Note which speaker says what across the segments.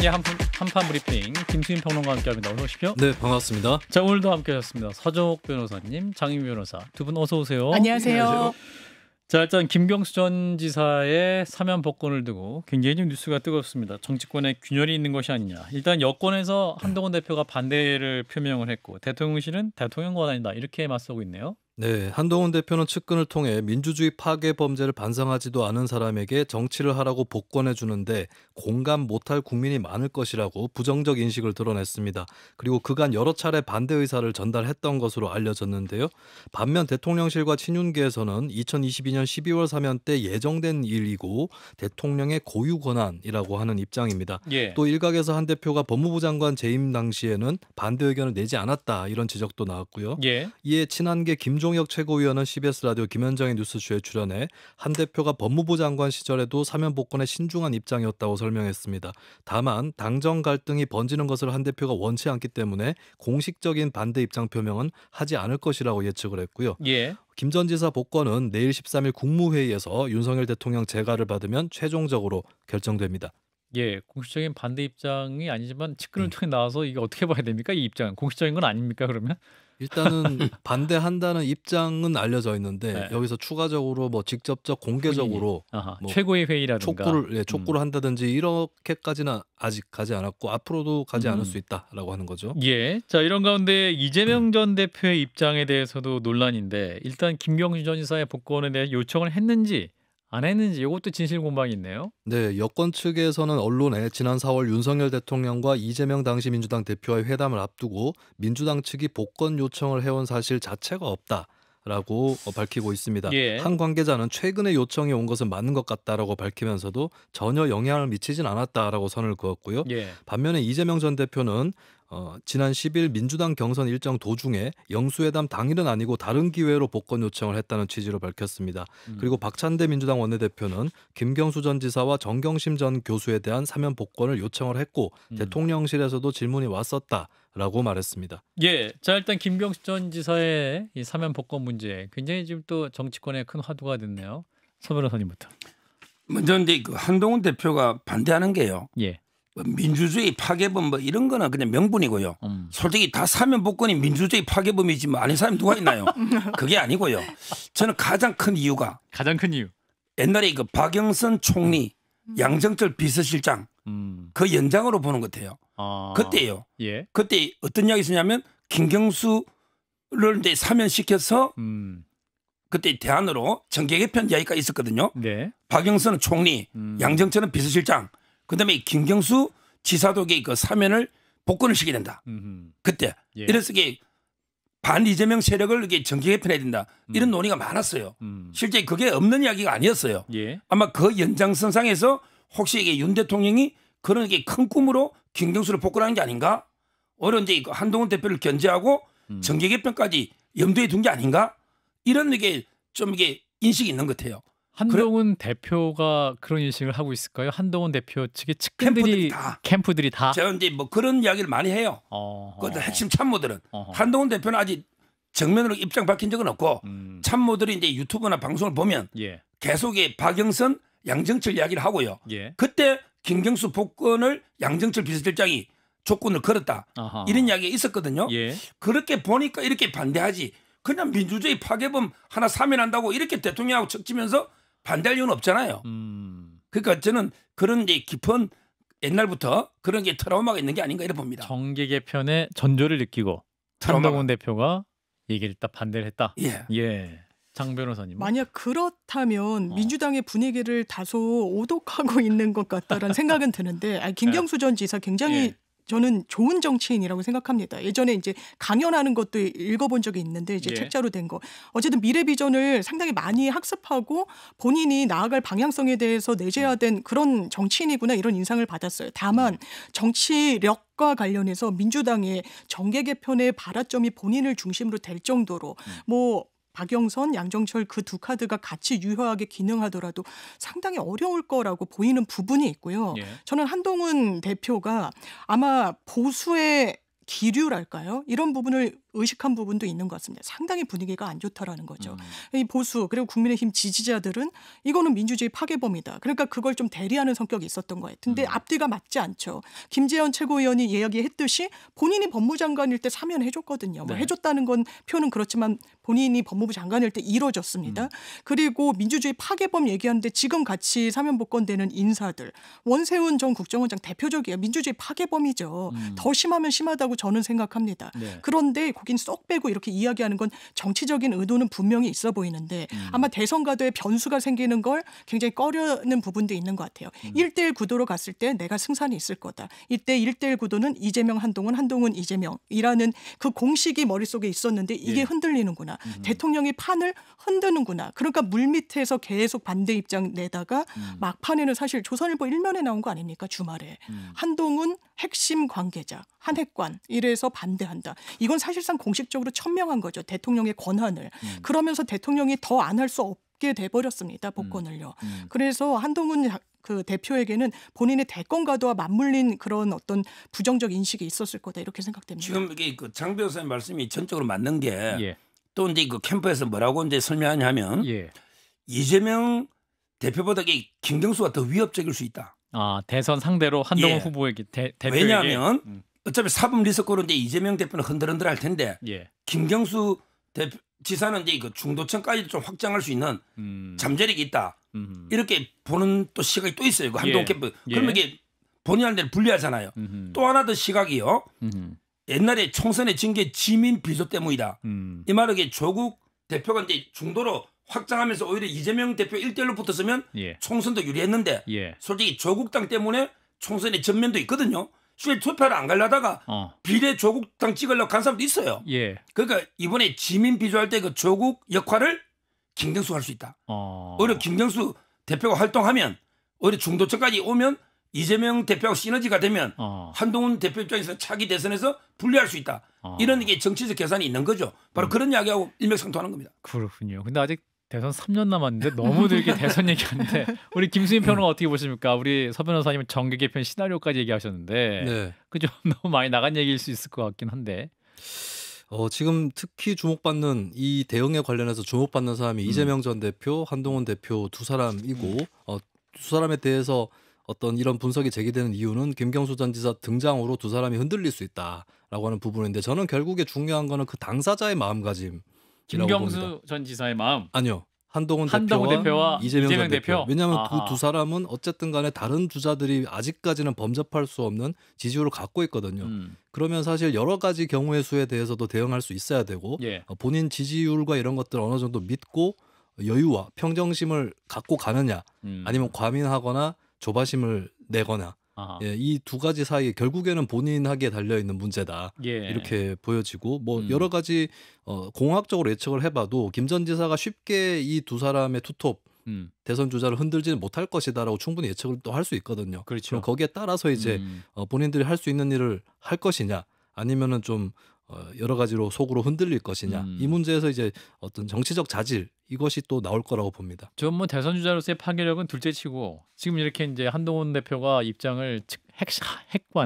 Speaker 1: 예, 한판 브리핑 김수인 평론가와 함께합니다. 어서 오십시오.
Speaker 2: 네, 반갑습니다.
Speaker 1: 자, 오늘도 함께하셨습니다. 서정옥 변호사님, 장윤 변호사 두 분 어서 오세요.
Speaker 3: 안녕하세요.
Speaker 1: 자, 일단 김경수 전 지사의 사면 복권을 두고 굉장히 좀 뉴스가 뜨겁습니다. 정치권에 균열이 있는 것이 아니냐. 일단 여권에서 한동훈 대표가 반대를 표명을 했고 대통령실은 대통령 권한이다 이렇게 맞서고 있네요.
Speaker 2: 네, 한동훈 대표는 측근을 통해 민주주의 파괴 범죄를 반성하지도 않은 사람에게 정치를 하라고 복권해 주는데 공감 못할 국민이 많을 것이라고 부정적 인식을 드러냈습니다. 그리고 그간 여러 차례 반대 의사를 전달했던 것으로 알려졌는데요. 반면 대통령실과 친윤계에서는 2022년 12월 사면 때 예정된 일이고 대통령의 고유 권한이라고 하는 입장입니다.
Speaker 1: 예.
Speaker 2: 또 일각에서 한 대표가 법무부 장관 재임 당시에는 반대 의견을 내지 않았다 이런 지적도 나왔고요.
Speaker 1: 예.
Speaker 2: 이에 친한계 김종혁 최고위원은 CBS 라디오 김현정의 뉴스쇼에 출연해 한 대표가 법무부 장관 시절에도 사면 복권에 신중한 입장이었다고 설명했습니다. 다만 당정 갈등이 번지는 것을 한 대표가 원치 않기 때문에 공식적인 반대 입장 표명은 하지 않을 것이라고 예측을 했고요.
Speaker 1: 예.
Speaker 2: 김 전 지사 복권은 내일 13일 국무회의에서 윤석열 대통령 재가를 받으면 최종적으로 결정됩니다.
Speaker 1: 예, 공식적인 반대 입장이 아니지만 측근을 통해 나와서 이게 어떻게 봐야 됩니까? 이 입장은 공식적인 건 아닙니까? 그러면?
Speaker 2: 일단은 반대한다는 입장은 알려져 있는데
Speaker 1: 네.
Speaker 2: 여기서 추가적으로 뭐 직접적 공개적으로 뭐
Speaker 1: 최고의 회의라든가
Speaker 2: 촉구를 한다든지 이렇게까지는 아직 가지 않았고 앞으로도 가지 않을 수 있다라고 하는 거죠.
Speaker 1: 예. 자, 이런 가운데 이재명 전 대표의 입장에 대해서도 논란인데 일단 김경수 전 지사의 복권에 대해 요청을 했는지 안 했는지 이것도 진실 공방이 있네요.
Speaker 2: 네, 여권 측에서는 언론에 지난 4월 윤석열 대통령과 이재명 당시 민주당 대표와의 회담을 앞두고 민주당 측이 복권 요청을 해온 사실 자체가 없다라고 밝히고 있습니다.
Speaker 1: 예.
Speaker 2: 한 관계자는 최근에 요청이 온 것은 맞는 것 같다라고 밝히면서도 전혀 영향을 미치진 않았다라고 선을 그었고요.
Speaker 1: 예.
Speaker 2: 반면에 이재명 전 대표는 지난 10일 민주당 경선 일정 도중에 영수회담 당일은 아니고 다른 기회로 복권 요청을 했다는 취지로 밝혔습니다. 그리고 박찬대 민주당 원내대표는 김경수 전 지사와 정경심 전 교수에 대한 사면 복권을 요청을 했고 대통령실에서도 질문이 왔었다라고 말했습니다.
Speaker 1: 예. 자, 일단 김경수 전 지사의 이 사면 복권 문제 굉장히 지금 또 정치권에 큰 화두가 됐네요. 서 변호사님부터.
Speaker 4: 먼저 이제 그 한동훈 대표가 반대하는 게요.
Speaker 1: 예.
Speaker 4: 뭐 민주주의 파괴범 뭐 이런 거는 그냥 명분이고요. 솔직히 다 사면 복권이 민주주의 파괴범이지 뭐 아닌 사람이 누가 있나요? 그게 아니고요. 저는 가장 큰 이유가 옛날에 그 박영선 총리, 양정철 비서실장 그 연장으로 보는 것 같아요. 그때요.
Speaker 1: 예.
Speaker 4: 그때 어떤 이야기 있었냐면 김경수를 이제 사면시켜서 그때 대안으로 정계 개편 이야기가 있었거든요.
Speaker 1: 네.
Speaker 4: 박영선은 총리, 양정철은 비서실장. 그다음에 김경수 지사독의 그 사면을 복권을 시켜야 된다. 그때
Speaker 1: 예.
Speaker 4: 이래서 이게 반 이재명 세력을 이게 정계 개편해야 된다. 이런 논의가 많았어요. 실제 그게 없는 이야기가 아니었어요.
Speaker 1: 예.
Speaker 4: 아마 그 연장선상에서 혹시 이게 윤 대통령이 그런 게 큰 꿈으로 김경수를 복권하는 게 아닌가? 오히려 이제 한동훈 대표를 견제하고 정계 개편까지 염두에 둔 게 아닌가? 이런 이게 좀 이게 인식이 있는 것 같아요.
Speaker 1: 한동훈 대표가 그런 인식을 하고 있을까요? 한동훈 대표 측의 측근들이 캠프들이 다.
Speaker 4: 제가 이제 뭐 그런 이야기를 많이 해요. 그 핵심 참모들은 한동훈 대표는 아직 정면으로 입장 밝힌 적은 없고 참모들이 이제 유튜브나 방송을 보면
Speaker 1: 예.
Speaker 4: 계속 박영선, 양정철 이야기를 하고요.
Speaker 1: 예.
Speaker 4: 그때 김경수 복권을 양정철 비서실장이 조건을 걸었다. 이런 이야기가 있었거든요.
Speaker 1: 예.
Speaker 4: 그렇게 보니까 이렇게 반대하지. 그냥 민주주의 파괴범 하나 사면한다고 이렇게 대통령하고 척지면서 반대할 이유는 없잖아요. 그러니까 저는 그런 이제 깊은 옛날부터 그런 게 트라우마가 있는 게 아닌가 이렇게 봅니다.
Speaker 1: 정계 개편의 전조를 느끼고 한동훈 대표가 얘기를 딱 반대를 했다.
Speaker 4: 예.
Speaker 1: 예. 장 변호사님.
Speaker 3: 만약 그렇다면 민주당의 분위기를 다소 오독하고 있는 것 같다라는 생각은 드는데 김경수 전 지사 굉장히 저는 좋은 정치인이라고 생각합니다. 예전에 이제 강연하는 것도 읽어본 적이 있는데 이제 책자로 된 거. 어쨌든 미래 비전을 상당히 많이 학습하고 본인이 나아갈 방향성에 대해서 내재화된 그런 정치인이구나 이런 인상을 받았어요. 다만 정치력과 관련해서 민주당의 정계 개편의 발화점이 본인을 중심으로 될 정도로 뭐 박영선, 양정철 그 두 카드가 같이 유효하게 기능하더라도 상당히 어려울 거라고 보이는 부분이 있고요. 저는 한동훈 대표가 아마 보수의 기류랄까요? 이런 부분을 의식한 부분도 있는 것 같습니다. 상당히 분위기가 안 좋다라는 거죠. 이 보수 그리고 국민의힘 지지자들은 이거는 민주주의 파괴범이다. 그러니까 그걸 좀 대리하는 성격이 있었던 거예요. 근데 앞뒤가 맞지 않죠. 김재현 최고위원이 이야기했듯이 본인이 법무장관일 때 사면해줬거든요. 뭐 해줬다는 건 표는 그렇지만 본인이 법무부 장관일 때 이뤄졌습니다. 그리고 민주주의 파괴범 얘기하는데 지금 같이 사면 복권되는 인사들 원세훈 전 국정원장 대표적이에요. 민주주의 파괴범이죠. 더 심하면 심하다고 저는 생각합니다.
Speaker 1: 네.
Speaker 3: 그런데 거긴 쏙 빼고 이렇게 이야기하는 건 정치적인 의도는 분명히 있어 보이는데 아마 대선 가도에 변수가 생기는 걸 굉장히 꺼려는 부분도 있는 것 같아요. 1대1 구도로 갔을 때 내가 승산이 있을 거다. 이때 1대1 구도는 이재명 한동훈, 한동훈 이재명이라는 그 공식이 머릿속에 있었는데 이게 흔들리는구나. 대통령이 판을 흔드는구나. 그러니까 물밑에서 계속 반대 입장 내다가 막판에는 사실 조선일보 1면에 나온 거 아닙니까? 주말에. 한동훈 핵심 관계자, 한핵관 이래서 반대한다. 이건 사실상 공식적으로 천명한 거죠. 대통령의 권한을. 그러면서 대통령이 더 안 할 수 없게 돼버렸습니다. 복권을요. 그래서 한동훈 그 대표에게는 본인의 대권 가도와 맞물린 그런 어떤 부정적 인식이 있었을 거다 이렇게 생각됩니다.
Speaker 4: 지금 이게 그 장 변호사님 말씀이 전적으로 맞는 게 또
Speaker 1: 예.
Speaker 4: 이제 그 캠프에서 뭐라고 이제 설명하냐면
Speaker 1: 예.
Speaker 4: 이재명 대표보다 이 김경수가 더 위협적일 수 있다.
Speaker 1: 아 대선 상대로 한동훈
Speaker 4: 예.
Speaker 1: 후보에게 대표에게
Speaker 4: 왜냐하면 어차피 사법 리스크로 이제 이재명 대표는 흔들흔들할 텐데
Speaker 1: 예.
Speaker 4: 김경수 지사는 이제 그 중도층까지 좀 확장할 수 있는 잠재력이 있다. 이렇게 보는 또 시각이 또 있어요. 그 한동훈 캠프. 그러면 이게 본인한테는 불리하잖아요. 또 하나 더 시각이요. 옛날에 총선에 진 게 지민 비조 때문이다. 이 말은 이게 조국 대표가 이제 중도로 확장하면서 오히려 이재명 대표 1대1로 붙었으면 총선도 유리했는데 솔직히 조국당 때문에 총선에 전면도 있거든요. 실제 투표를 안 가려다가 비례 조국당 찍으려고 간 사람도 있어요. 그러니까 이번에 지민 비조할 때 그 조국 역할을 김경수가 할 수 있다. 오히려 김경수 대표가 활동하면 오히려 중도층까지 오면 이재명 대표하고 시너지가 되면 한동훈 대표 입장에서 차기 대선에서 불리할 수 있다. 이런 게 정치적 계산이 있는 거죠. 바로 그런 이야기하고 일맥상통하는 겁니다.
Speaker 1: 그렇군요. 근데 아직 대선 3년 남았는데 너무 들게 대선 얘기하는데 우리 김수민 평론가 어떻게 보십니까? 우리 서 변호사님은 정계 개편 시나리오까지 얘기하셨는데 그죠? 너무 많이 나간 얘기일 수 있을 것 같긴 한데
Speaker 2: 지금 특히 주목받는 이 대응에 관련해서 주목받는 사람이 이재명 전 대표, 한동훈 대표 두 사람이고 두 사람에 대해서 어떤 이런 분석이 제기되는 이유는 김경수 전 지사 등장으로 두 사람이 흔들릴 수 있다라고 하는 부분인데 저는 결국에 중요한 거는 그 당사자의 마음가짐.
Speaker 1: 김경수 전 지사의 마음.
Speaker 2: 아니요. 한동훈
Speaker 1: 대표와 이재명 대표.
Speaker 2: 왜냐하면 그 두 사람은 어쨌든 간에 다른 주자들이 아직까지는 범접할 수 없는 지지율을 갖고 있거든요. 그러면 사실 여러 가지 경우의 수에 대해서도 대응할 수 있어야 되고 본인 지지율과 이런 것들을 어느 정도 믿고 여유와 평정심을 갖고 가느냐 아니면 과민하거나 조바심을 내거나 이 두 가지 사이에 결국에는 본인에게 달려있는 문제다. 이렇게 보여지고 뭐 여러 가지 공학적으로 예측을 해봐도 김 전 지사가 쉽게 이 두 사람의 투톱 대선 주자를 흔들지는 못할 것이다라고 충분히 예측을 또 할 수 있거든요.
Speaker 1: 그렇죠.
Speaker 2: 그럼 거기에 따라서 이제 본인들이 할 수 있는 일을 할 것이냐 아니면은 좀 여러 가지로 속으로 흔들릴 것이냐 이 문제에서 이제 어떤 정치적 자질 이것이 또 나올 거라고 봅니다.
Speaker 1: 전 뭐 대선 주자로서의 파괴력은 둘째치고 지금 이렇게 이제 한동훈 대표가 입장을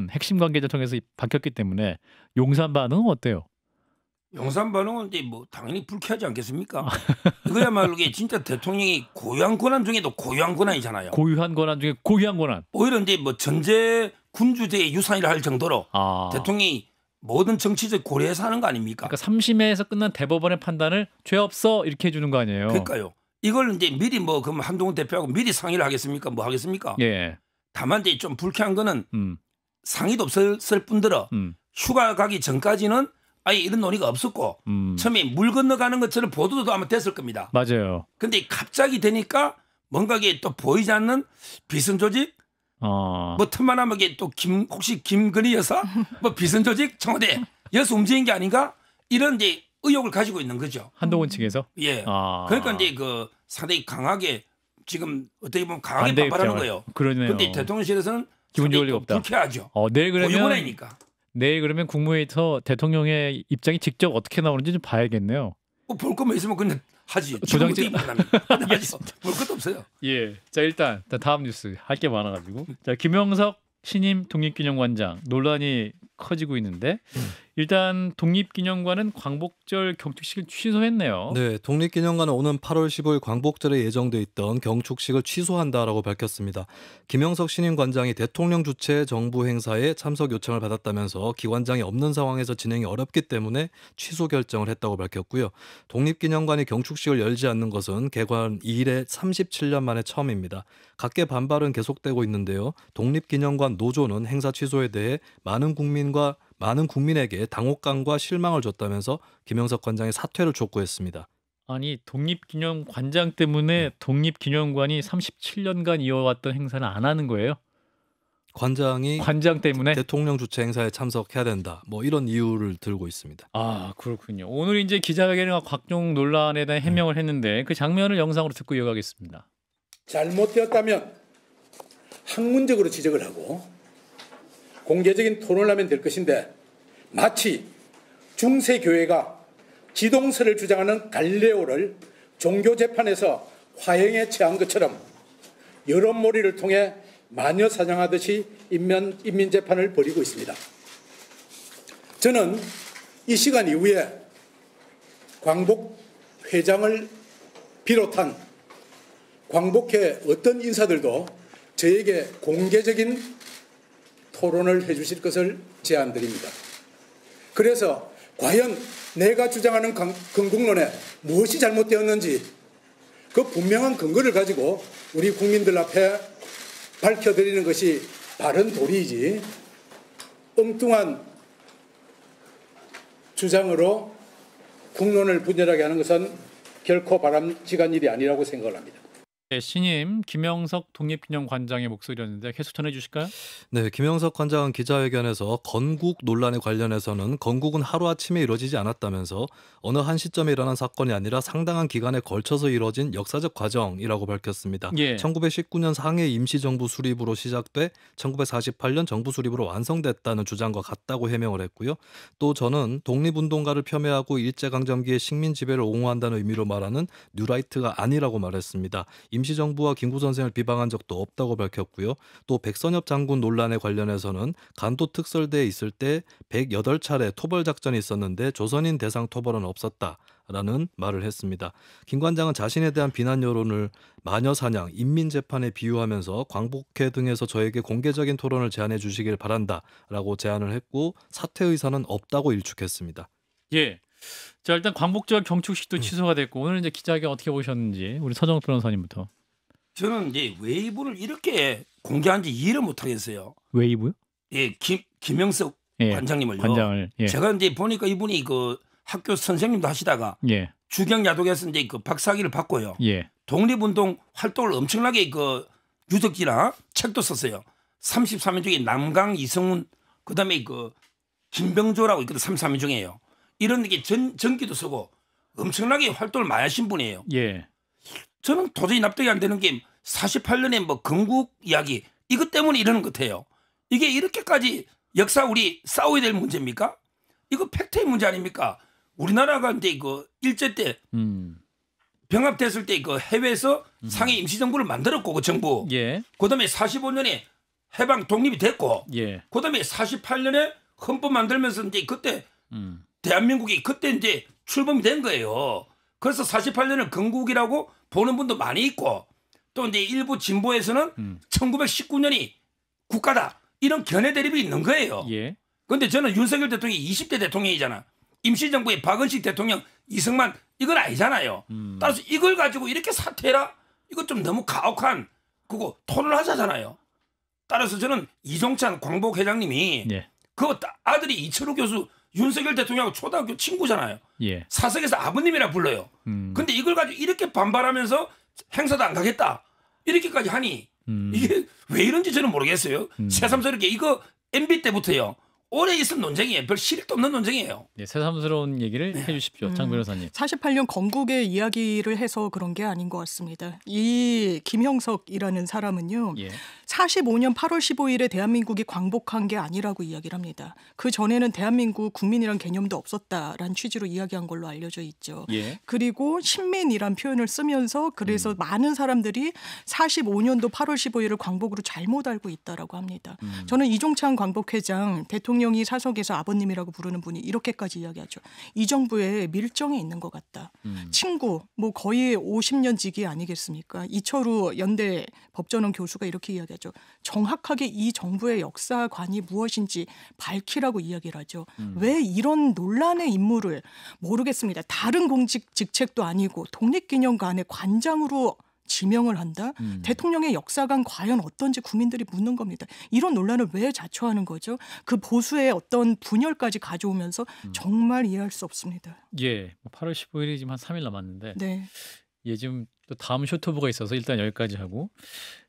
Speaker 1: 핵심 관계자 통해서 밝혔기 때문에 용산 반응은 어때요?
Speaker 4: 용산 반응은 이제 뭐 당연히 불쾌하지 않겠습니까? 이거야말로 이게 진짜 대통령이 고유한 권한 중에도 고유한 권한이잖아요.
Speaker 1: 고유한 권한 중에 고유한 권한.
Speaker 4: 오히려 이제 뭐 전제 군주제의 유산이라 할 정도로 대통령이 모든 정치적 고려해서 하는 거 아닙니까?
Speaker 1: 그러니까 3심에서 끝난 대법원의 판단을 죄 없어 이렇게 해주는 거 아니에요?
Speaker 4: 그러니까요. 이걸 이제 미리 뭐 그럼 한동훈 대표하고 미리 상의를 하겠습니까? 뭐 하겠습니까? 다만 이제 좀 불쾌한 거는 상의도 없을 뿐더러 휴가 가기 전까지는 아예 이런 논의가 없었고 처음에 물 건너가는 것처럼 보도도 아마 됐을 겁니다.
Speaker 1: 맞아요.
Speaker 4: 근데 갑자기 되니까 뭔가 이게 또 보이지 않는 비선 조직 뭐 틈만 하면 또 혹시 김건희 여사 뭐 비선 조직 청와대 여기서 움직인 게 아닌가 이런 이제 의혹을 가지고 있는 거죠.
Speaker 1: 한동훈 측에서.
Speaker 4: 그러니까 이제 그 상당히 강하게 지금 어떻게 보면 강하게 반발하는 거예요. 그런데 대통령실에서는
Speaker 1: 기분 좋을 리가 없다.
Speaker 4: 불쾌하죠.
Speaker 1: 내일 그러면
Speaker 4: 고유권이니까.
Speaker 1: 내일 그러면 국무회의에서 대통령의 입장이 직접 어떻게 나오는지 좀 봐야겠네요.
Speaker 4: 볼 것만 있으면 그냥 하지.
Speaker 1: 조정지
Speaker 4: 볼 것도 없어요.
Speaker 1: 자 일단 다음 뉴스 할 게 많아가지고 자 김영석 신임 독립기념관장 논란이 커지고 있는데 일단 독립기념관은 광복절 경축식을 취소했네요.
Speaker 2: 네, 독립기념관은 오는 8월 15일 광복절에 예정돼 있던 경축식을 취소한다라고 밝혔습니다. 김영석 신임관장이 대통령 주최 정부 행사에 참석 요청을 받았다면서 기관장이 없는 상황에서 진행이 어렵기 때문에 취소 결정을 했다고 밝혔고요. 독립기념관이 경축식을 열지 않는 것은 개관 이래 37년 만에 처음입니다. 각계 반발은 계속되고 있는데요. 독립기념관 노조는 행사 취소에 대해 많은 국민에게 당혹감과 실망을 줬다면서 김영석 관장의 사퇴를 촉구했습니다.
Speaker 1: 아니 독립기념관장 때문에 독립기념관이 37년간 이어왔던 행사는 안 하는 거예요? 관장 때문에
Speaker 2: 대통령 주최 행사에 참석해야 된다. 뭐 이런 이유를 들고 있습니다.
Speaker 1: 아 그렇군요. 오늘 이제 기자회견과 각종 논란에 대한 해명을 했는데 그 장면을 영상으로 듣고 이어가겠습니다.
Speaker 5: 잘못되었다면 학문적으로 지적을 하고 공개적인 토론을 하면 될 것인데 마치 중세교회가 지동설을 주장하는 갈릴레오를 종교재판에서 화형에 처한 것처럼 여론몰이를 통해 마녀 사냥하듯이 인민재판을 벌이고 있습니다. 저는 이 시간 이후에 광복 회장을 비롯한 광복회 어떤 인사들도 저에게 공개적인 토론을 해주실 것을 제안드립니다. 그래서 과연 내가 주장하는 건국론에 무엇이 잘못되었는지 그 분명한 근거를 가지고 우리 국민들 앞에 밝혀드리는 것이 바른 도리이지 엉뚱한 주장으로 국론을 분열하게 하는 것은 결코 바람직한 일이 아니라고 생각을 합니다.
Speaker 1: 네, 신임 김영석 독립기념관장의 목소리였는데 계속 전해주실까요?
Speaker 2: 네, 김영석 관장은 기자회견에서 건국 논란에 관련해서는 건국은 하루아침에 이루어지지 않았다면서 어느 한 시점에 일어난 사건이 아니라 상당한 기간에 걸쳐서 이루어진 역사적 과정이라고 밝혔습니다.
Speaker 1: 예.
Speaker 2: 1919년 상해 임시정부 수립으로 시작돼 1948년 정부 수립으로 완성됐다는 주장과 같다고 해명을 했고요. 또 저는 독립운동가를 폄훼하고 일제강점기의 식민 지배를 옹호한다는 의미로 말하는 뉴라이트가 아니라고 말했습니다. 임시정부와 김구 선생을 비방한 적도 없다고 밝혔고요. 또 백선엽 장군 논란에 관련해서는 간도 특설대에 있을 때 108차례 토벌 작전이 있었는데 조선인 대상 토벌은 없었다라는 말을 했습니다. 김 관장은 자신에 대한 비난 여론을 마녀사냥, 인민재판에 비유하면서 광복회 등에서 저에게 공개적인 토론을 제안해 주시길 바란다라고 제안을 했고 사퇴 의사는 없다고 일축했습니다.
Speaker 1: 예. 자 일단 광복절 경축식도 취소가 됐고 오늘 이제 기자회견 어떻게 보셨는지 우리 서정욱 변호사님부터.
Speaker 4: 저는 이제 웨이브를 이렇게 공개한지 이해를 못하겠어요.
Speaker 1: 웨이브요?
Speaker 4: 예, 김영석
Speaker 1: 예,
Speaker 4: 관장님을요.
Speaker 1: 관장을. 예.
Speaker 4: 제가 이제 보니까 이분이 그 학교 선생님도 하시다가
Speaker 1: 예.
Speaker 4: 주경야독에서 이제 그 박사학위를 받고요.
Speaker 1: 예.
Speaker 4: 독립운동 활동을 엄청나게 그 유적지나 책도 썼어요. 33인 중에 남강 이성훈 그다음에 그 김병조라고 있거든. 33인 중에요. 이런 게 전기도 쓰고 엄청나게 활동을 많이 하신 분이에요.
Speaker 1: 예.
Speaker 4: 저는 도저히 납득이 안 되는 게 48년에 뭐 건국 이야기 이것 때문에 이러는 것 같아요. 이게 이렇게까지 역사 우리 싸워야 될 문제입니까? 이거 팩트의 문제 아닙니까? 우리나라가 이제 그 일제 때 병합됐을 때 그 해외에서 상해 임시정부를 만들었고 그 정부.
Speaker 1: 예.
Speaker 4: 그다음에 45년에 해방 독립이 됐고.
Speaker 1: 예.
Speaker 4: 그다음에 48년에 헌법 만들면서 이제 그때 대한민국이 그때 이제 출범이 된 거예요. 그래서 48년을 건국이라고 보는 분도 많이 있고 또 이제 일부 진보에서는 1919년이 국가다 이런 견해 대립이 있는 거예요.
Speaker 1: 예.
Speaker 4: 그런데 저는 윤석열 대통령이 20대 대통령이잖아. 임시정부의 박은식 대통령, 이승만 이건 아니잖아요. 따라서 이걸 가지고 이렇게 사퇴해라? 이거 좀 너무 가혹한 그거 토론을 하자잖아요. 따라서 저는 이종찬 광복회장님이
Speaker 1: 예.
Speaker 4: 그 아들이 이철우 교수 윤석열 대통령하고 초등학교 친구잖아요.
Speaker 1: 예.
Speaker 4: 사석에서 아버님이라 불러요. 근데 이걸 가지고 이렇게 반발하면서 행사도 안 가겠다. 이렇게까지 하니 이게 왜 이런지 저는 모르겠어요. 새삼스럽게 이거 MB 때부터요. 오래 있은 논쟁이에요. 별 실익도 없는 논쟁이에요.
Speaker 1: 네, 새삼스러운 얘기를 해주십시오. 장 변호사님.
Speaker 3: 48년 건국의 이야기를 해서 그런 게 아닌 것 같습니다. 이 김형석이라는 사람은요.
Speaker 1: 예.
Speaker 3: 45년 8월 15일에 대한민국이 광복한 게 아니라고 이야기를 합니다. 그 전에는 대한민국 국민이란 개념도 없었다라는 취지로 이야기한 걸로 알려져 있죠.
Speaker 1: 예.
Speaker 3: 그리고 신민이란 표현을 쓰면서 그래서 많은 사람들이 45년도 8월 15일을 광복으로 잘못 알고 있다라고 합니다. 저는 이종찬 광복회장 대통령 대통령이 사석에서 아버님이라고 부르는 분이 이렇게까지 이야기하죠. 이 정부에 밀정이 있는 것 같다. 친구, 뭐 거의 50년 지기 아니겠습니까? 이철우 연대 법전원 교수가 이렇게 이야기하죠. 정확하게 이 정부의 역사관이 무엇인지 밝히라고 이야기를 하죠. 왜 이런 논란의 인물을 모르겠습니다. 다른 공직 직책도 아니고 독립기념관의 관장으로 지명을 한다? 대통령의 역사관 과연 어떤지 국민들이 묻는 겁니다. 이런 논란을 왜 자초하는 거죠? 그 보수의 어떤 분열까지 가져오면서 정말 이해할 수 없습니다.
Speaker 1: 예, 8월 15일이 지금 한 3일 남았는데
Speaker 3: 네.
Speaker 1: 예, 지금 또 다음 쇼트오버가 있어서 일단 여기까지 하고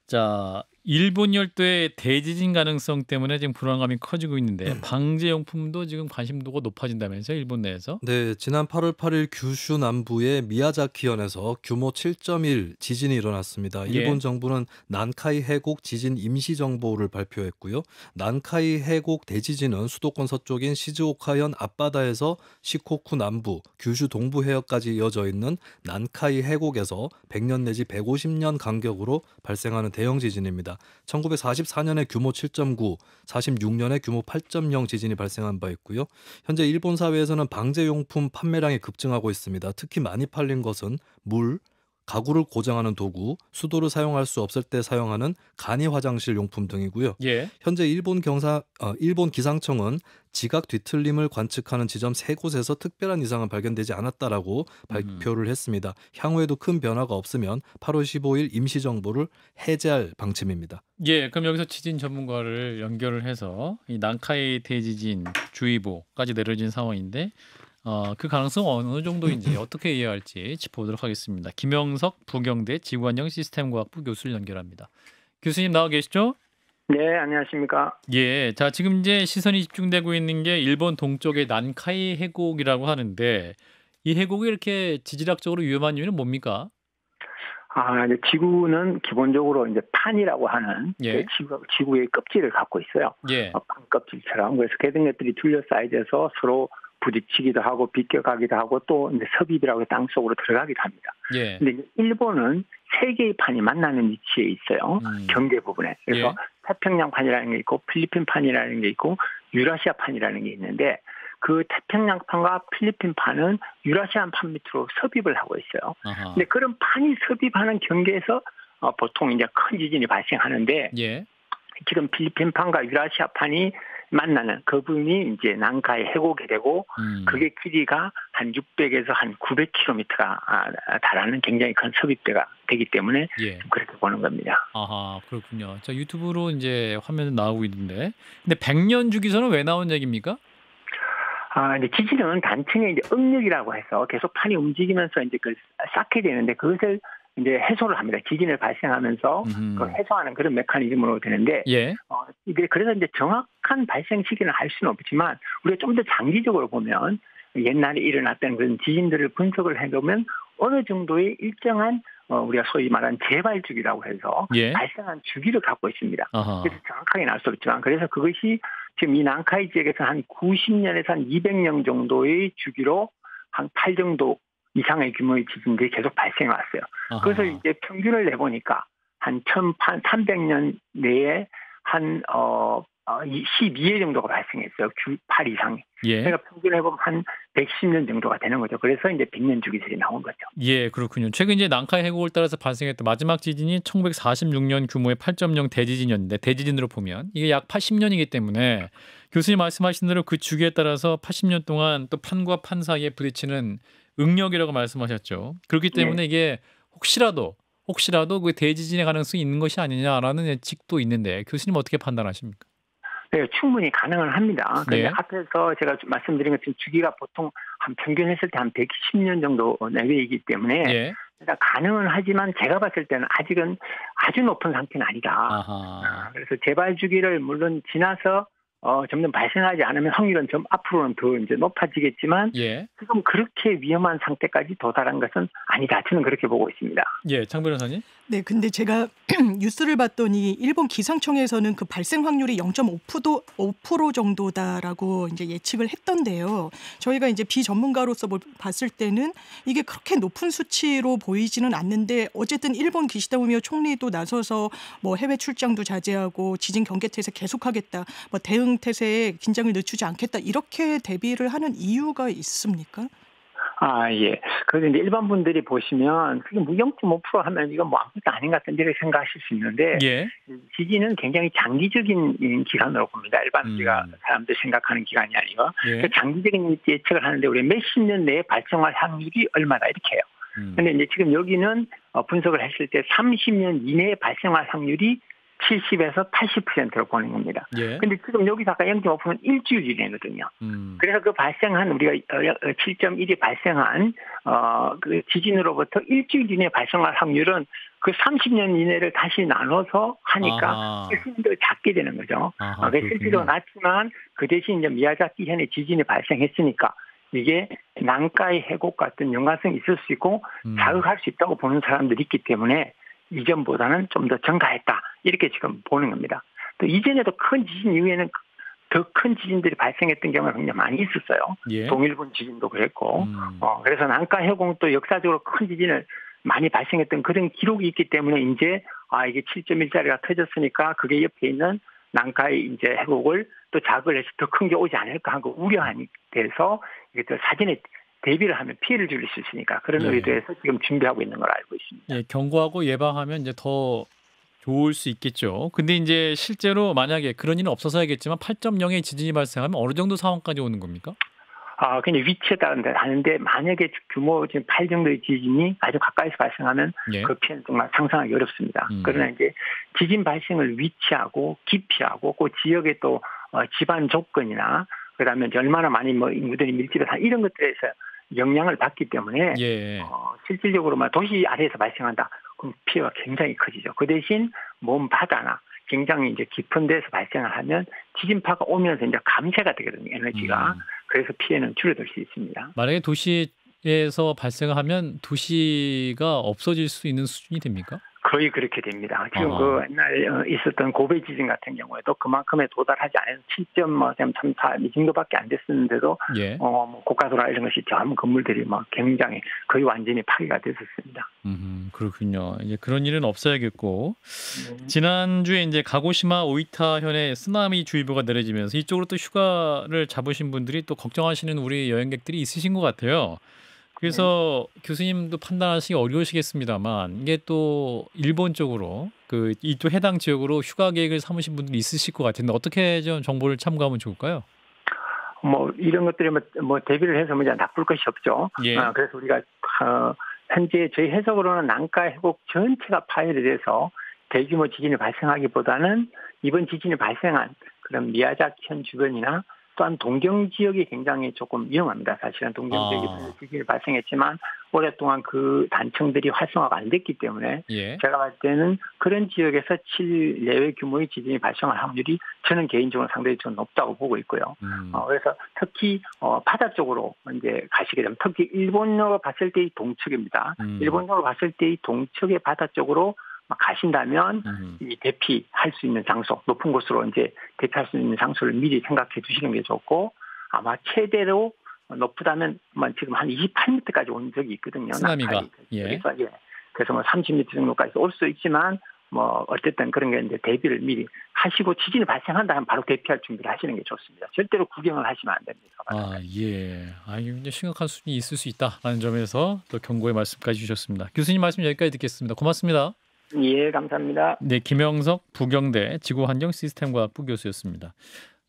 Speaker 1: 자, 일본 열도의 대지진 가능성 때문에 지금 불안감이 커지고 있는데 방제용품도 지금 관심도가 높아진다면서요, 일본 내에서?
Speaker 2: 네, 지난 8월 8일 규슈 남부의 미야자키현에서 규모 7.1 지진이 일어났습니다. 일본
Speaker 1: 예.
Speaker 2: 정부는 난카이 해곡 지진 임시정보를 발표했고요. 난카이 해곡 대지진은 수도권 서쪽인 시즈오카현 앞바다에서 시코쿠 남부, 규슈 동부 해역까지 이어져 있는 난카이 해곡에서 100년 내지 150년 간격으로 발생하는 대형 지진입니다. 1944년에 규모 7.9, 46년에 규모 8.0 지진이 발생한 바 있고요. 현재 일본 사회에서는 방제용품 판매량이 급증하고 있습니다. 특히 많이 팔린 것은 물, 가구를 고정하는 도구, 수도를 사용할 수 없을 때 사용하는 간이 화장실 용품 등이고요.
Speaker 1: 예.
Speaker 2: 현재 일본 기상청은 지각 뒤틀림을 관측하는 지점 3곳에서 특별한 이상은 발견되지 않았다라고 발표를 했습니다. 향후에도 큰 변화가 없으면 8월 15일 임시정보를 해제할 방침입니다.
Speaker 1: 예, 그럼 여기서 지진 전문가를 연결을 해서 이 난카이 대지진 주의보까지 내려진 상황인데 그 가능성 어느 정도인지 어떻게 이해할지 짚어보도록 하겠습니다. 김영석 부경대 지구환경 시스템과학부 교수를 연결합니다. 교수님 나와 계시죠?
Speaker 6: 네, 안녕하십니까?
Speaker 1: 예, 자 지금 이제 시선이 집중되고 있는 게 일본 동쪽의 난카이 해곡이라고 하는데 이 해곡이 이렇게 지질학적으로 위험한 이유는 뭡니까?
Speaker 6: 이제 지구는 기본적으로 이제 판이라고 하는
Speaker 1: 예.
Speaker 6: 지구의 껍질을 갖고 있어요.
Speaker 1: 예.
Speaker 6: 판 껍질처럼. 그래서 개등 것들이 둘러싸여져서 서로 부딪히기도 하고 비껴가기도 하고 또 이제 섭입이라고 땅 속으로 들어가기도 합니다.
Speaker 1: 예.
Speaker 6: 근데 일본은 세 개의 판이 만나는 위치에 있어요. 경계 부분에. 그래서
Speaker 1: 예.
Speaker 6: 태평양 판이라는 게 있고 필리핀 판이라는 게 있고 유라시아 판이라는 게 있는데 그 태평양 판과 필리핀 판은 유라시아 판 밑으로 섭입을 하고 있어요.
Speaker 1: 아하.
Speaker 6: 근데 그런 판이 섭입하는 경계에서 보통 이제 큰 지진이 발생하는데
Speaker 1: 예.
Speaker 6: 지금 필리핀 판과 유라시아 판이 만나는 그 부분이 이제 난카이 해곡이 되고 그게 길이가 한 600에서 한 900km가 달하는 굉장히 큰 섭입대가 되기 때문에
Speaker 1: 예.
Speaker 6: 그렇게 보는 겁니다.
Speaker 1: 아하, 그렇군요. 자, 유튜브로 이제 화면에 나오고 있는데 근데 100년 주기설은 왜 나온 얘기입니까?
Speaker 6: 이제 지진은 단층의 이제 응력이라고 해서 계속 판이 움직이면서 이제 쌓게 되는데 그것을 이제 해소를 합니다. 지진을 발생하면서 그 해소하는 그런 메커니즘으로 되는데,
Speaker 1: 예.
Speaker 6: 이게 그래서 이제 정확한 발생 시기는 알 수는 없지만 우리가 좀 더 장기적으로 보면 옛날에 일어났던 그런 지진들을 분석을 해보면 어느 정도의 일정한 우리가 소위 말하는 재발 주기라고 해서
Speaker 1: 예.
Speaker 6: 발생한 주기를 갖고 있습니다.
Speaker 1: 아하.
Speaker 6: 그래서 정확하게는 알 수 없지만 그래서 그것이 지금 이 난카이 지역에서 한 90년에서 한 200년 정도의 주기로 한 8 정도 이상의 규모의 지진들이 계속 발생해 왔어요.
Speaker 1: 아하.
Speaker 6: 그래서 이제 평균을 내보니까 한 1300년 내에 한 12회 정도가 발생했어요. 8 이상이.
Speaker 1: 예.
Speaker 6: 그러니까 평균 해보면 한 110년 정도가 되는 거죠. 그래서 이제 100년 주기설이 나온 거죠.
Speaker 1: 예, 그렇군요. 최근 이제 난카이 해곡을 따라서 발생했던 마지막 지진이 1946년 규모의 8.0 대지진이었는데 대지진으로 보면 이게 약 80년이기 때문에 교수님 말씀하신 대로 그 주기에 따라서 80년 동안 또 판과 판 사이에 부딪히는 응력이라고 말씀하셨죠. 그렇기 때문에 이게 혹시라도 그 대지진의 가능성이 있는 것이 아니냐라는 예측도 있는데 교수님 어떻게 판단하십니까?
Speaker 6: 네, 충분히 가능은 합니다. 그런데
Speaker 1: 네.
Speaker 6: 앞에서 제가 말씀드린 것처럼 주기가 보통 한 평균 했을 때 한 110년 정도 내외이기 때문에
Speaker 1: 예.
Speaker 6: 그러니까 가능은 하지만 제가 봤을 때는 아직은 아주 높은 상태는 아니다.
Speaker 1: 아하.
Speaker 6: 그래서 재발 주기를 물론 지나서 점점 발생하지 않으면 확률은 좀 앞으로는 더 이제 높아지겠지만
Speaker 1: 예.
Speaker 6: 지금 그렇게 위험한 상태까지 도달한 것은 아니다. 저는 그렇게 보고 있습니다.
Speaker 1: 예, 장 변호사님.
Speaker 3: 네, 근데 제가 뉴스를 봤더니 일본 기상청에서는 그 발생 확률이 0.5% 정도다라고 이제 예측을 했던데요. 저희가 이제 비전문가로서 봤을 때는 이게 그렇게 높은 수치로 보이지는 않는데 어쨌든 일본 기시다우미오 총리도 나서서 뭐 해외 출장도 자제하고 지진 경계태세 계속하겠다, 뭐 대응 갈등 태세에 긴장을 늦추지 않겠다 이렇게 대비를 하는 이유가 있습니까?
Speaker 6: 예. 그래서 이제 일반 분들이 보시면 그게 뭐 0.5% 하면 이건 뭐 아무것도 아닌 것 같은데 이렇게 생각하실 수 있는데
Speaker 1: 예.
Speaker 6: 지진은 굉장히 장기적인 기간으로 봅니다. 일반 우리가 사람들 생각하는 기간이 아니고
Speaker 1: 예.
Speaker 6: 장기적인 예측을 하는데 우리 몇십 년 내에 발생할 확률이 얼마다 이렇게 해요. 근데 이제 지금 여기는 분석을 했을 때 30년 이내에 발생할 확률이 70에서 80%로 보는 겁니다.
Speaker 1: 예.
Speaker 6: 근데 지금 여기서 아까 0.5%는 일주일 이내거든요. 그래서 그 발생한 우리가 7.1이 발생한 그 지진으로부터 일주일 이내에 발생할 확률은 그 30년 이내를 다시 나눠서 하니까 훨씬 더 작게 되는 거죠. 그래서 실제로 낮지만 그 대신 이제 미야자키 현에 지진이 발생했으니까 이게 난카이 해곡 같은 연관성이 있을 수 있고 자극할 수 있다고 보는 사람들이 있기 때문에 이전보다는 좀 더 증가했다 이렇게 지금 보는 겁니다. 또 이전에도 큰 지진 이후에는 더 큰 지진들이 발생했던 경우가 굉장히 많이 있었어요.
Speaker 1: 예.
Speaker 6: 동일본 지진도 그랬고 그래서 난카 해곡도 역사적으로 큰 지진을 많이 발생했던 그런 기록이 있기 때문에 이제 이게 7.1짜리가 터졌으니까 그게 옆에 있는 난카이 이제 해곡을 또 자극을 해서 더 큰 게 오지 않을까 하고 우려하니 돼서 이게 또 사전에 대비를 하면 피해를 줄일 수 있으니까 그런 의도에서 지금 준비하고 있는 걸 알고 있습니다.
Speaker 1: 예, 경고하고 예방하면 이제 더 좋을 수 있겠죠. 근데 이제 실제로 만약에 그런 일은 없어서야겠지만 8.0의 지진이 발생하면 어느 정도 상황까지 오는 겁니까?
Speaker 6: 그냥 위치에 따른데 하는데 만약에 규모 지금 8 정도의 지진이 아주 가까이서 발생하면
Speaker 1: 예.
Speaker 6: 그 피해는 정말 상상하기 어렵습니다. 그러나 이제 지진 발생을 위치하고 깊이하고 그 지역의 또 집안 조건이나 그다음에 이제 얼마나 많이 뭐 인구들이 밀집해서 이런 것들에서 영향을 받기 때문에
Speaker 1: 예.
Speaker 6: 실질적으로 도시 아래에서 발생한다. 그럼 피해가 굉장히 커지죠. 그 대신 몸 바다나 굉장히 이제 깊은 데서 발생을 하면 지진파가 오면서 이제 감쇄가 되거든요. 에너지가. 그래서 피해는 줄어들 수 있습니다.
Speaker 1: 만약에 도시에서 발생을 하면 도시가 없어질 수 있는 수준이 됩니까?
Speaker 6: 거의 그렇게 됩니다. 지금 그 옛날 있었던 고베 지진 같은 경우에도 그만큼에 도달하지 않은 7.34 이 정도밖에 안 됐었는데도
Speaker 1: 예.
Speaker 6: 고가도나 이런 것이 전 건물들이 막 굉장히 거의 완전히 파괴가 됐었습니다.
Speaker 1: 그렇군요. 이제 그런 일은 없어야겠고 지난주에 이제 가고시마 오이타현에 쓰나미 주의보가 내려지면서 이쪽으로 또 휴가를 잡으신 분들이 또 걱정하시는 우리 여행객들이 있으신 것 같아요. 그래서 교수님도 판단하시기 어려우시겠습니다만 이게 또 일본 쪽으로 그 이쪽 해당 지역으로 휴가 계획을 삼으신 분들이 있으실 것 같은데 어떻게 좀 정보를 참고하면 좋을까요?
Speaker 6: 이런 것들이 대비를 해서 나쁠 것이 없죠.
Speaker 1: 예.
Speaker 6: 그래서 우리가 현재 저희 해석으로는 난카 해곡 전체가 파열이 돼서 대규모 지진이 발생하기보다는 이번 지진이 발생한 그런 미야자키현 주변이나 또한 동경 지역이 굉장히 조금 위험합니다. 사실은 동경 지역이 지진이 발생했지만 오랫동안 그 단층들이 활성화가 안 됐기 때문에 제가 봤을 때는 그런 지역에서 7 내외 규모의 지진이 발생할 확률이 저는 개인적으로 상당히 좀 높다고 보고 있고요. 그래서 특히 바다 쪽으로 이제 가시게 되면 특히 일본으로 봤을 때의 동측입니다. 일본으로 봤을 때의 동측의 바다 쪽으로 가신다면 이 대피할 수 있는 장소, 높은 곳으로 이제 대피할 수 있는 장소를 미리 생각해 두시는 게 좋고 아마 최대로 높다면 지금 한 28m까지 온 적이 있거든요.
Speaker 1: 쓰나미가.
Speaker 6: 그래서 30m 정도까지 올 수 있지만 어쨌든 그런 게 이제 대비를 미리 하시고 지진이 발생한다면 바로 대피할 준비를 하시는 게 좋습니다. 절대로 구경을 하시면 안 됩니다.
Speaker 1: 이제 심각한 수준이 있을 수 있다라는 점에서 또 경고의 말씀까지 주셨습니다. 교수님 말씀 여기까지 듣겠습니다. 고맙습니다.
Speaker 6: 예, 감사합니다.
Speaker 1: 네, 김영석 부경대 지구환경시스템과학부 교수였습니다.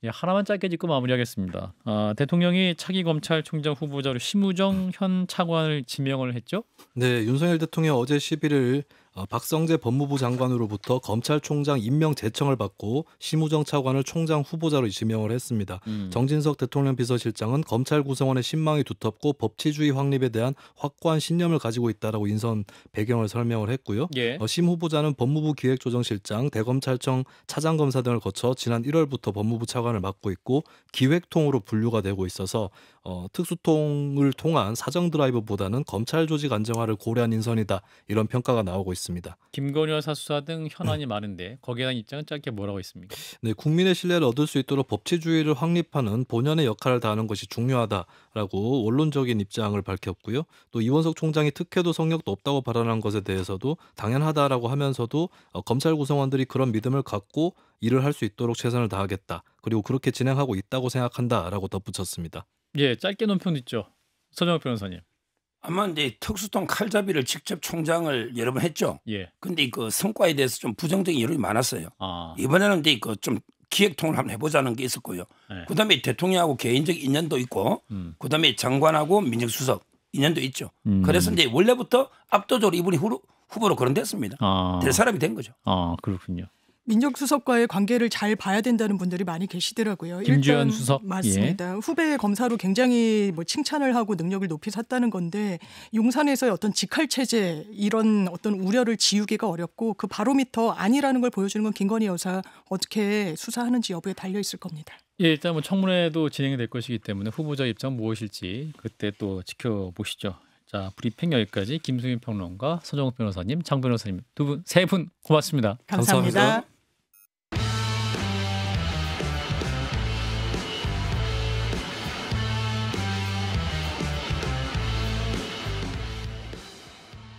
Speaker 1: 하나만 짧게 짚고 마무리하겠습니다. 대통령이 차기 검찰총장 후보자로 심우정 현 차관을 지명을 했죠?
Speaker 2: 네, 윤석열 대통령 어제 11일 박성재 법무부 장관으로부터 검찰총장 임명 제청을 받고 심우정 차관을 총장 후보자로 지명을 했습니다. 정진석 대통령 비서실장은 검찰 구성원의 신망이 두텁고 법치주의 확립에 대한 확고한 신념을 가지고 있다라고 인선 배경을 설명을 했고요. 심 후보자는 법무부 기획조정실장, 대검찰청 차장검사 등을 거쳐 지난 1월부터 법무부 차관을 맡고 있고 기획통으로 분류가 되고 있어서 특수통을 통한 사정 드라이브보다는 검찰 조직 안정화를 고려한 인선이다 이런 평가가 나오고 있습니다. 했습니다.
Speaker 1: 김건희 여사 수사 등 현안이 많은데 거기에 대한 입장은 짧게 뭐라고 있습니까?
Speaker 2: 네, 국민의 신뢰를 얻을 수 있도록 법치주의를 확립하는 본연의 역할을 다하는 것이 중요하다라고 원론적인 입장을 밝혔고요. 또 이원석 총장이 특혜도 성역도 없다고 발언한 것에 대해서도 당연하다라고 하면서도 검찰 구성원들이 그런 믿음을 갖고 일을 할 수 있도록 최선을 다하겠다. 그리고 그렇게 진행하고 있다고 생각한다라고 덧붙였습니다.
Speaker 1: 예, 짧게 논평도 있죠. 서정욱 변호사님.
Speaker 4: 아마 이제 특수통 칼잡이를 직접 총장을 여러 번 했죠.
Speaker 1: 예.
Speaker 4: 근데 그 성과에 대해서 좀 부정적인 여론이 많았어요.
Speaker 1: 아.
Speaker 4: 이번에는 이제 그 좀 기획통을 한번 해보자는 게 있었고요.
Speaker 1: 네.
Speaker 4: 그다음에 대통령하고 개인적 인연도 있고, 그다음에 장관하고 민정수석 인연도 있죠. 그래서 이제 원래부터 압도적으로 이분이 후보로 거론됐습니다. 될 사람이 된 거죠.
Speaker 1: 아, 그렇군요.
Speaker 3: 민정수석과의 관계를 잘 봐야 된다는 분들이 많이 계시더라고요.
Speaker 1: 김주현
Speaker 3: 일단
Speaker 1: 수석.
Speaker 3: 맞습니다. 후배 검사로 굉장히 뭐 칭찬을 하고 능력을 높이 샀다는 건데 용산에서의 어떤 직할 체제 이런 어떤 우려를 지우기가 어렵고 그 바로미터 아니라는 걸 보여주는 건 김건희 여사 어떻게 수사하는지 여부에 달려 있을 겁니다.
Speaker 1: 예, 일단 뭐 청문회도 진행이 될 것이기 때문에 후보자 입장 무엇일지 그때 또 지켜보시죠. 자, 브리핑 여기까지 김수민 평론가, 서정욱 변호사님, 장 변호사님 세 분 고맙습니다.
Speaker 3: 감사합니다.
Speaker 2: 감사합니다.